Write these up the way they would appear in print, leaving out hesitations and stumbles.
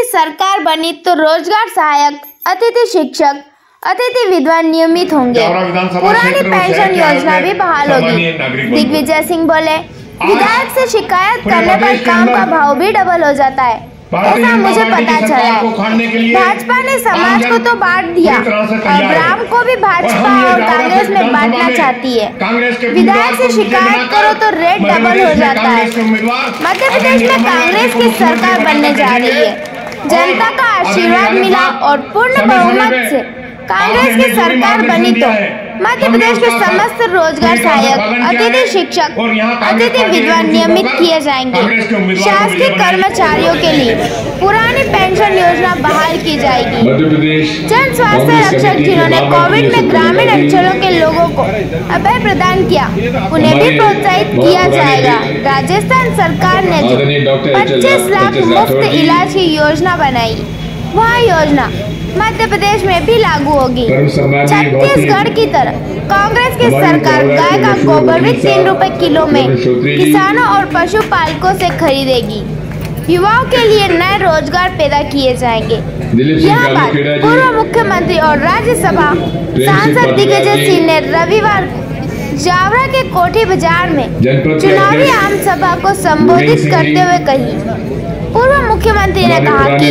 की सरकार बनी तो रोजगार सहायक, अतिथि शिक्षक, अतिथि विद्वान नियमित होंगे। पुरानी पेंशन योजना भी बहाल होगी। दिग्विजय सिंह बोले, विधायक से शिकायत करने पर काम का भाव भी डबल हो जाता है, ऐसा मुझे पता चला है। भाजपा ने समाज को तो बांट दिया, अब राम को भी भाजपा और कांग्रेस में बांटना चाहती है। विधायक से शिकायत करो तो रेट डबल हो जाता है। मध्य प्रदेश में कांग्रेस की सरकार बनने जा रही है। जनता का आशीर्वाद मिला और पूर्ण बहुमत से कांग्रेस की सरकार बनी तो मध्य प्रदेश के समस्त रोजगार सहायक, अतिथि शिक्षक, अतिथि विद्वान नियमित किए जाएंगे। शासकीय कर्मचारियों के लिए पुरानी पेंशन योजना बहाल की जाएगी। जन स्वास्थ्य रक्षक जिन्होंने कोविड में ग्रामीण अंचलों के लोगों को अभय प्रदान किया, उन्हें भी प्रोत्साहित किया जाएगा। राजस्थान सरकार ने जो 25 लाख मुफ्त इलाज की योजना बनाई, वह योजना मध्य प्रदेश में भी लागू होगी। छत्तीसगढ़ की तरह कांग्रेस की सरकार गाय का गोबर भी 3 रुपए किलो में किसानों और पशुपालकों से खरीदेगी। युवाओं के लिए नए रोजगार पैदा किए जाएंगे। यह बात पूर्व मुख्यमंत्री और राज्यसभा सांसद दिग्विजय सिंह ने रविवार जावरा के कोठी बाजार में चुनावी आम सभा को संबोधित करते हुए कही। पूर्व मुख्यमंत्री ने कहा कि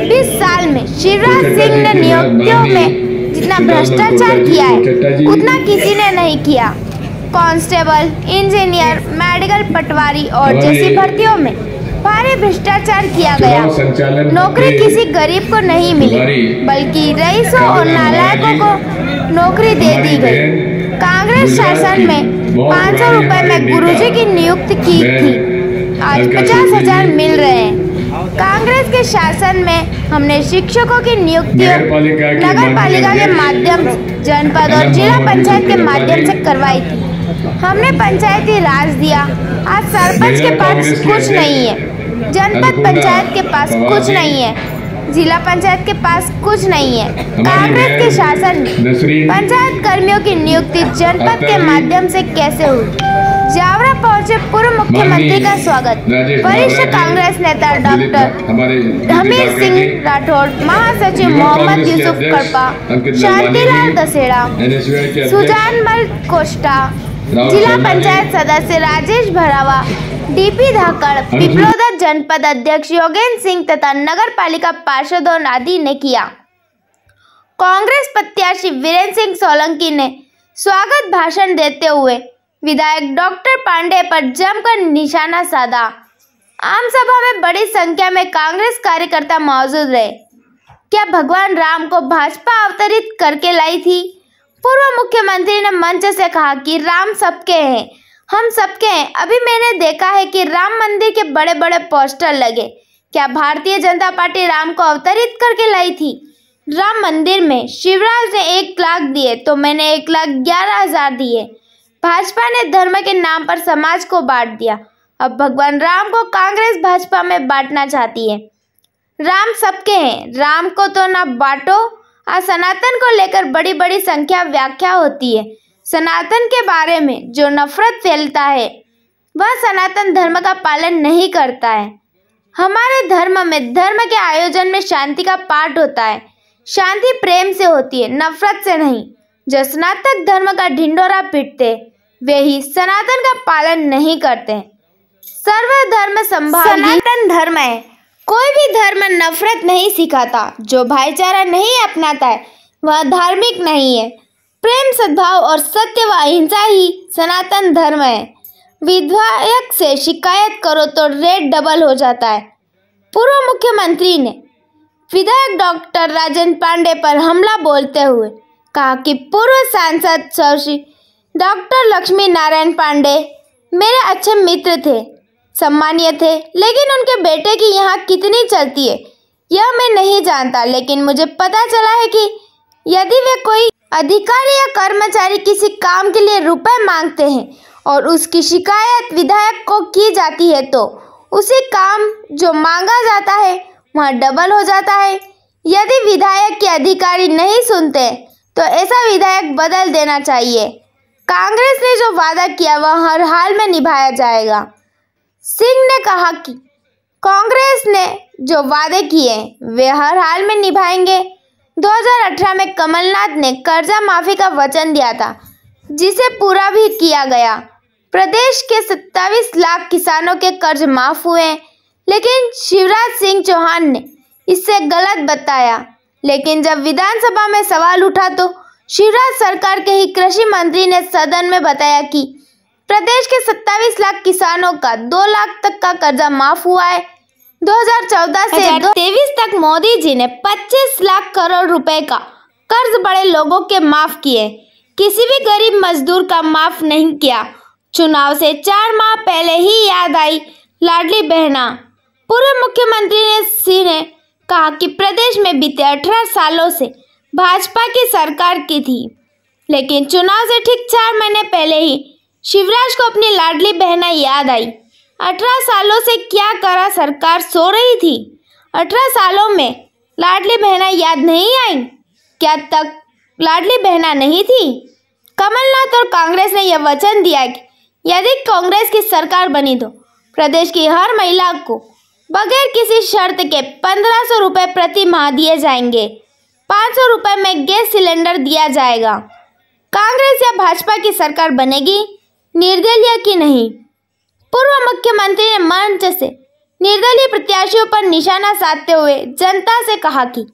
20 साल में शिवराज सिंह ने नियुक्तियों में जितना भ्रष्टाचार किया है उतना किसी ने नहीं किया। कांस्टेबल, इंजीनियर, मेडिकल पटवारी और जैसी भर्तियों में भारी भ्रष्टाचार किया गया। नौकरी किसी गरीब को नहीं मिली, बल्कि रईसों और नालायकों को नौकरी दे दी गई। कांग्रेस शासन में 500 रुपए में गुरुजी की नियुक्ति की थी, आज 50,000 मिल रहे हैं। कांग्रेस के शासन में हमने शिक्षकों की नियुक्तियां नगर पालिका के माध्यम से, जनपद और जिला पंचायत के माध्यम से करवाई थी। हमने पंचायती राज दिया। आज सरपंच के पास कुछ नहीं है, जनपद पंचायत के पास कुछ नहीं है, जिला पंचायत के पास कुछ नहीं है। कांग्रेस के शासन में पंचायत कर्मियों की नियुक्ति जनपद के माध्यम से कैसे हुई? जावरा पहुंचे पूर्व मुख्यमंत्री का स्वागत वरिष्ठ कांग्रेस नेता डॉक्टर हमीर सिंह राठौड़, महासचिव मोहम्मद यूसुफ कड़पा, शांतिलाल दसेड़ा, सुजानमल कोष्टा, जिला पंचायत सदस्य राजेश भरावा, डीपी धाकड़, पिपलोदा जनपद अध्यक्ष योगेंद्र सिंह तथा नगर पालिका पार्षदों आदि ने किया। कांग्रेस प्रत्याशी वीरेंद्र सिंह सोलंकी ने स्वागत भाषण देते हुए विधायक डॉक्टर पांडे पर जमकर निशाना साधा। आम सभा में बड़ी संख्या में कांग्रेस कार्यकर्ता मौजूद रहे। क्या भगवान राम को भाजपा अवतरित करके लाई थी? पूर्व मुख्यमंत्री ने मंच से कहा कि राम सबके हैं, हम सबके हैं। अभी मैंने देखा है कि राम मंदिर के बड़े बड़े पोस्टर लगे। क्या भारतीय जनता पार्टी राम को अवतरित करके लाई थी? राम मंदिर में शिवराज ने 1 लाख दिए तो मैंने 1,11,000 दिए। भाजपा ने धर्म के नाम पर समाज को बांट दिया। अब भगवान राम को कांग्रेस भाजपा में बांटना चाहती है। राम सबके हैं, राम को तो ना बांटो। आज सनातन को लेकर बड़ी बड़ी संख्या व्याख्या होती है। सनातन के बारे में जो नफरत फैलता है वह सनातन धर्म का पालन नहीं करता है। हमारे धर्म में धर्म के आयोजन में शांति का पाठ होता है। शांति प्रेम से होती है, नफरत से नहीं। जो सनातन धर्म का ढिंडोरा पीटते वे ही सनातन का पालन नहीं करते। सर्वधर्म संभाव सनातन धर्म है। कोई भी धर्म नफरत नहीं सिखाता। जो भाईचारा नहीं अपनाता है वह धार्मिक नहीं है। प्रेम, सद्भाव और सत्य व अहिंसा ही सनातन धर्म है। विधायक से शिकायत करो तो रेट डबल हो जाता है। पूर्व मुख्यमंत्री ने विधायक डॉक्टर राजेंद्र पांडे पर हमला बोलते हुए कहा कि पूर्व सांसद श्री डॉक्टर लक्ष्मी नारायण पांडे मेरे अच्छे मित्र थे, सम्मानीय थे, लेकिन उनके बेटे की यहाँ कितनी चलती है यह मैं नहीं जानता। लेकिन मुझे पता चला है कि यदि वे कोई अधिकारी या कर्मचारी किसी काम के लिए रुपए मांगते हैं और उसकी शिकायत विधायक को की जाती है तो उसी काम जो मांगा जाता है वह डबल हो जाता है। यदि विधायक के अधिकारी नहीं सुनते तो ऐसा विधायक बदल देना चाहिए। कांग्रेस ने जो वादा किया वह हर हाल में निभाया जाएगा। सिंह ने कहा कि कांग्रेस ने जो वादे किए वे हर हाल में निभाएंगे। 2018 में कमलनाथ ने कर्जा माफी का वचन दिया था, जिसे पूरा भी किया गया। प्रदेश के 27 लाख किसानों के कर्ज माफ हुए, लेकिन शिवराज सिंह चौहान ने इसे गलत बताया। लेकिन जब विधानसभा में सवाल उठा तो शिवराज सरकार के ही कृषि मंत्री ने सदन में बताया कि प्रदेश के 27 लाख किसानों का 2 लाख तक का कर्जा माफ हुआ है। 2014 से 2023 तक मोदी जी ने 25 लाख करोड़ रुपए का कर्ज बड़े लोगों के माफ किए, किसी भी गरीब मजदूर का माफ नहीं किया। चुनाव से 4 माह पहले ही याद आई लाडली बहना। पूर्व मुख्यमंत्री सिंह ने कहा कि प्रदेश में बीते 18 सालों से भाजपा की सरकार की थी, लेकिन चुनाव से ठीक 4 महीने पहले ही शिवराज को अपनी लाडली बहना याद आई। 18 सालों से क्या करा, सरकार सो रही थी। 18 सालों में लाडली बहना याद नहीं आई? क्या तक लाडली बहना नहीं थी? कमलनाथ और कांग्रेस ने यह वचन दिया कि यदि कांग्रेस की सरकार बनी तो प्रदेश की हर महिला को बगैर किसी शर्त के 1500 रुपये प्रति माह दिए जाएंगे। 500 रुपये में गैस सिलेंडर दिया जाएगा। कांग्रेस या भाजपा की सरकार बनेगी, निर्दलीय की नहीं। पूर्व मुख्यमंत्री ने मंच से निर्दलीय प्रत्याशियों पर निशाना साधते हुए जनता से कहा कि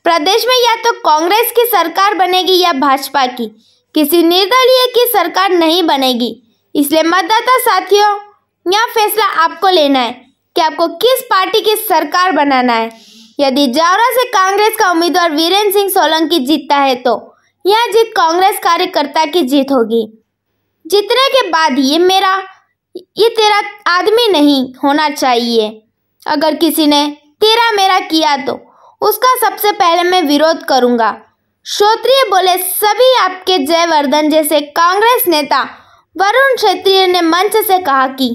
प्रदेश में या तो कांग्रेस की सरकार बनेगी या भाजपा की, किसी निर्दलीय की सरकार नहीं बनेगी। इसलिए मतदाता साथियों, यह फैसला आपको लेना है कि आपको किस पार्टी की सरकार बनाना है। यदि जावरा से कांग्रेस का उम्मीदवार वीरेंद्र सिंह सोलंकी जीतता है तो यह जीत कांग्रेस कार्यकर्ता की जीत होगी। जीतने के बाद ये तेरा आदमी नहीं होना चाहिए। अगर किसी ने तेरा मेरा किया तो उसका सबसे पहले मैं विरोध करूंगा। श्रोत्रिय बोले सभी आपके जयवर्धन जैसे कांग्रेस नेता वरुण क्षेत्रीय ने मंच से कहा कि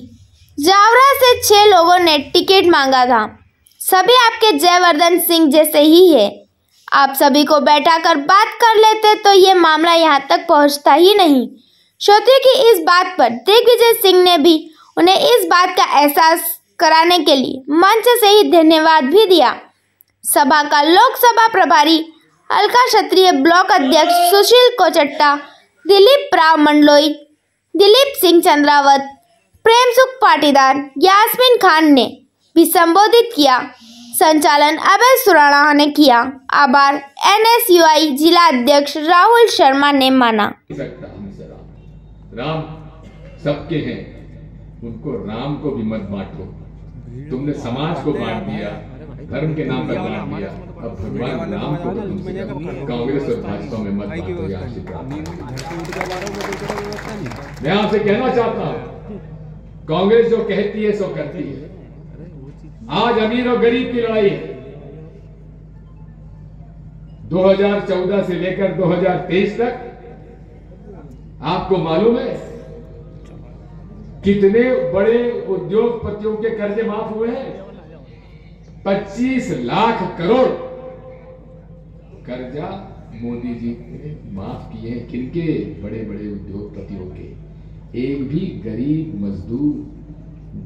जावरा से 6 लोगों ने टिकट मांगा था, सभी आपके जयवर्धन सिंह जैसे ही है। आप सभी को बैठाकर बात कर लेते तो ये मामला यहाँ तक पहुँचता ही नहीं। श्रोत्रिय की इस बात पर दिग्विजय सिंह ने भी उन्हें इस बात का एहसास कराने के लिए मंच से ही धन्यवाद भी दिया। सभा का लोकसभा प्रभारी अलका क्षत्रिय, ब्लॉक अध्यक्ष सुशील कोचट्टा, दिलीप राव मंडलोई, दिलीप सिंह चंद्रावत, प्रेम सुख पाटीदार, यास्मीन खान ने भी संबोधित किया। संचालन अभय सुराणा ने किया। आभार NSUI जिला अध्यक्ष राहुल शर्मा ने माना। राम सबके हैं, उनको राम को भी मत बांटो। तुमने समाज को बांट दिया, धर्म के नाम पर बांट दिया। अब भगवान राम को तो तुमसे कांग्रेस और भाजपा में मत बांटो। मैं आपसे कहना चाहता हूं, कांग्रेस जो कहती है सो करती है। आज अमीर और गरीब की लड़ाई है। 2014 से लेकर 2023 तक आपको मालूम है कितने बड़े उद्योगपतियों के कर्जे माफ हुए हैं? 25 लाख करोड़ कर्जा मोदी जी ने माफ किए हैं। किनके? बड़े बड़े उद्योगपतियों के। एक भी गरीब मजदूर,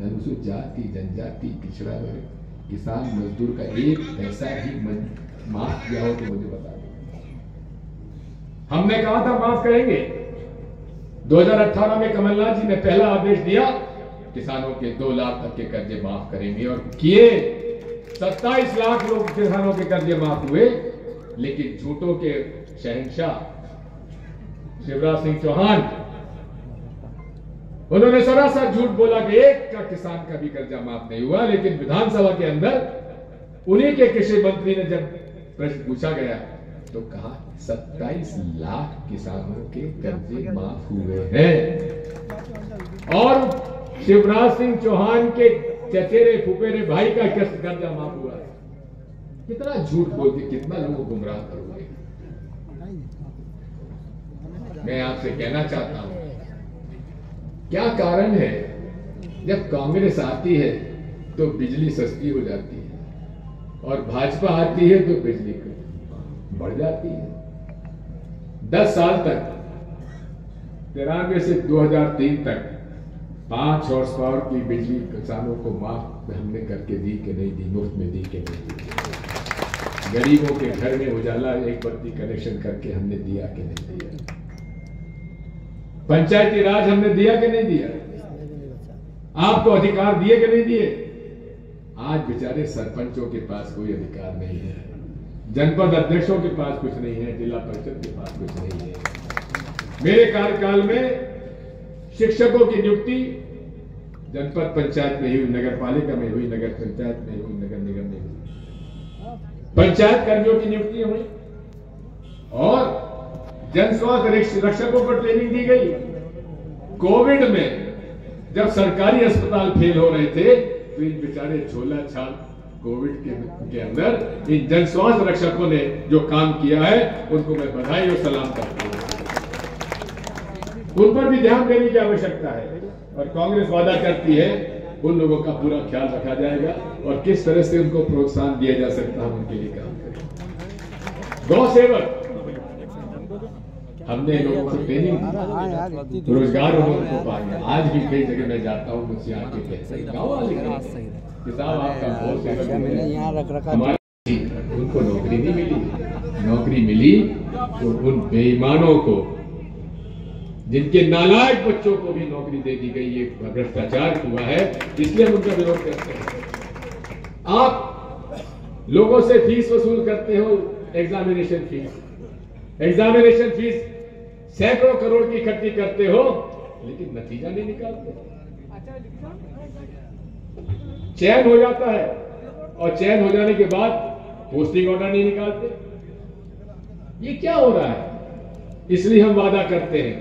अनुसूचित जाति, जनजाति, पिछड़ा वर्ग, किसान मजदूर का एक पैसा भी माफ किया हो तो मुझे बता दो। हमने कहा था माफ करेंगे। 2018 में कमलनाथ जी ने पहला आदेश दिया, किसानों के 2 लाख तक के कर्जे माफ करेंगे, और किए। 27 लाख लोग किसानों के कर्जे माफ हुए। लेकिन झूठों के शहंशाह शिवराज सिंह चौहान, उन्होंने सरासर झूठ बोला कि एक का किसान का भी कर्जा माफ नहीं हुआ। लेकिन विधानसभा के अंदर उन्हीं के कृषि मंत्री ने जब प्रश्न पूछा गया तो कहा 27 लाख किसानों के कर्जे माफ हुए हैं। और शिवराज सिंह चौहान के चचेरे फुफेरे भाई का कर्जा माफ हुआ है। कितना झूठ बोल के कितना लोगों को गुमराह करोगे। मैं आपसे कहना चाहता हूं, क्या कारण है जब कांग्रेस आती है तो बिजली सस्ती हो जाती है और भाजपा आती है तो बिजली बढ़ जाती है। 10 साल तक 93 से 2003 तक 5 हॉर्स पावर की बिजली किसानों को माफ हमने करके दी कि नहीं दी, मुफ्त में दी कि नहीं दी, गरीबों के घर में उजाला एक बत्ती कनेक्शन करके हमने दिया कि नहीं दिया, पंचायती राज हमने दिया कि नहीं दिया, आपको अधिकार दिए कि नहीं दिए। आज बेचारे सरपंचों के पास कोई अधिकार नहीं है, जनपद अध्यक्षों के पास कुछ नहीं है, जिला परिषद के पास कुछ नहीं है। मेरे कार्यकाल में शिक्षकों की नियुक्ति जनपद पंचायत में हुई, नगर पालिका में हुई, नगर पंचायत में हुई, नगर निगम में हुई, पंचायत कर्मियों की नियुक्ति हुई और जन स्वास्थ्य रक्षकों को ट्रेनिंग दी गई। कोविड में जब सरकारी अस्पताल फेल हो रहे थे तो इन बेचारे झोला छाप कोविड के अंदर इन जन स्वास्थ्य रक्षकों ने जो काम किया है उनको मैं बधाई और सलाम करता हूं। उन पर भी ध्यान देने की आवश्यकता है और कांग्रेस वादा करती है उन लोगों का पूरा ख्याल रखा जाएगा और किस तरह से उनको प्रोत्साहन दिया जा सकता है उनके लिए काम करें। गौ सेवक हमने लोगों को ट्रेनिंग, रोजगार उनको पाया। आज भी कई जगह मैं जाता हूँ, मुझसे आके कहते हैं गाँव वाले किताब आपका गौ सेवक हमारे, उनको नौकरी नहीं मिली। नौकरी मिली तो उन बेईमानों को, जिनके नालायक बच्चों को भी नौकरी दे दी गई। ये भ्रष्टाचार हुआ है, इसलिए हम उनका विरोध करते हैं। आप लोगों से फीस वसूल करते हो, एग्जामिनेशन फीस सैकड़ों करोड़ की इकट्ठी करते हो, लेकिन नतीजा नहीं निकालते। चयन हो जाता है और चयन हो जाने के बाद पोस्टिंग ऑर्डर नहीं निकालते। ये क्या हो रहा है? इसलिए हम वादा करते हैं